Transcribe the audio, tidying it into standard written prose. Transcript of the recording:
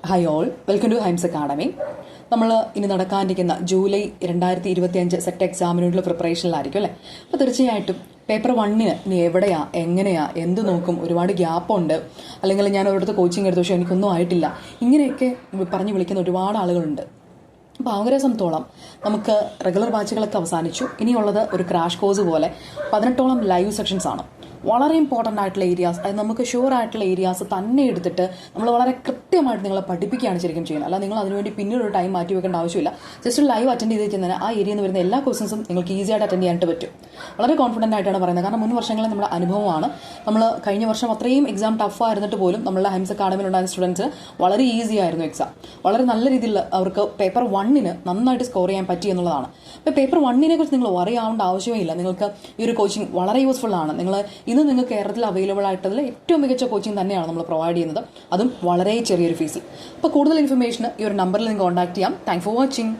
Hi all, welcome to Hymes academy. നമ്മൾ ഇനി നടക്കാനിരിക്കുന്ന ജൂലൈ 2025 സെറ്റ് എക്സാമിനുള്ള പ്രിപ്പറേഷനിലായിരിക്കും അല്ലേ. അപ്പോൾ തീർച്ചയായിട്ടും പേപ്പർ 1 ഇനി എവിടെയാ, എങ്ങനെയാ, എന്ത് നോക്കും, ഒരുപാട് ഗ്യാപ്പുണ്ട്, അല്ലെങ്കിൽ ഞാൻ ഒരിടത്ത് കോച്ചിങ് എടുത്തു പക്ഷേ എനിക്കൊന്നും ആയിട്ടില്ല, ഇങ്ങനെയൊക്കെ പറഞ്ഞു വിളിക്കുന്ന ഒരുപാട് ആളുകളുണ്ട്. അപ്പോൾ അവരെ സംബന്ധിച്ചോളം നമുക്ക് റെഗുലർ ബാച്ചുകളൊക്കെ അവസാനിച്ചു. ഇനിയുള്ളത് ഒരു ക്രാഷ് കോഴ്സ് പോലെ 18ഓളം ലൈവ് സെക്ഷൻസ് ആണ്. വളരെ ഇമ്പോർട്ടൻ്റ് ആയിട്ടുള്ള ഏരിയാസ്, അത് നമുക്ക് ഷുവർ ആയിട്ടുള്ള ഏരിയാസ് തന്നെ എടുത്തിട്ട് നമ്മൾ വളരെ കൃത്യമായിട്ട് നിങ്ങളെ പഠിപ്പിക്കുകയാണ് ശരിക്കും ചെയ്യുന്നത്. അല്ല നിങ്ങൾ അതിനുവേണ്ടി പിന്നീട് ഒരു ടൈം മാറ്റി വെക്കേണ്ട ആവശ്യമില്ല. ജസ്റ്റ് ലൈവ് അറ്റൻഡ് ചെയ്ത് കഴിഞ്ഞാൽ ആ ഏരിയയിൽ നിന്ന് വരുന്ന എല്ലാ ക്വസ്റ്റൻസും നിങ്ങൾക്ക് ഈസി ആയിട്ട് അറ്റൻഡ് ചെയ്യാനായിട്ട് പറ്റും. വളരെ കോൺഫിഡൻ്റ് ആയിട്ടാണ് പറയുന്നത്. കാരണം മുൻ വർഷങ്ങളിൽ നമ്മുടെ അനുഭവമാണ്. നമ്മൾ കഴിഞ്ഞ വർഷം അത്രയും എക്സാം ടഫ് ആയിരുന്നിട്ട് പോലും നമ്മളുടെ ഹൈംസ് അക്കാഡമിയിലുണ്ടായിരുന്ന സ്റ്റുഡൻസിന് വളരെ ഈസി ആയിരുന്നു എക്സാം. വളരെ നല്ല രീതിയിൽ അവർക്ക് പേപ്പർ 1 നന്നായിട്ട് സ്കോർ ചെയ്യാൻ പറ്റി എന്നുള്ളതാണ്. അപ്പോൾ പേപ്പർ 1 കുറിച്ച് നിങ്ങൾ വറി ആവേണ്ട ആവശ്യമേ ഇല്ല. നിങ്ങൾക്ക് ഈ ഒരു കോച്ചിങ് വളരെ യൂസ്ഫുൾ ആണ്. ഇന്ന് നിങ്ങൾക്ക് കേരളത്തിൽ അവൈലബിൾ ആയിട്ടുള്ള ഏറ്റവും മികച്ച കോച്ചിങ് തന്നെയാണ് നമ്മൾ പ്രൊവൈഡ് ചെയ്യുന്നത്, അതും വളരെ ചെറിയൊരു ഫീസിൽ. അപ്പോൾ കൂടുതൽ ഇൻഫർമേഷന് ഈ ഒരു നമ്പറിൽ നിങ്ങൾക്ക് കോൺടാക്ട് ചെയ്യാം. Thank for watching.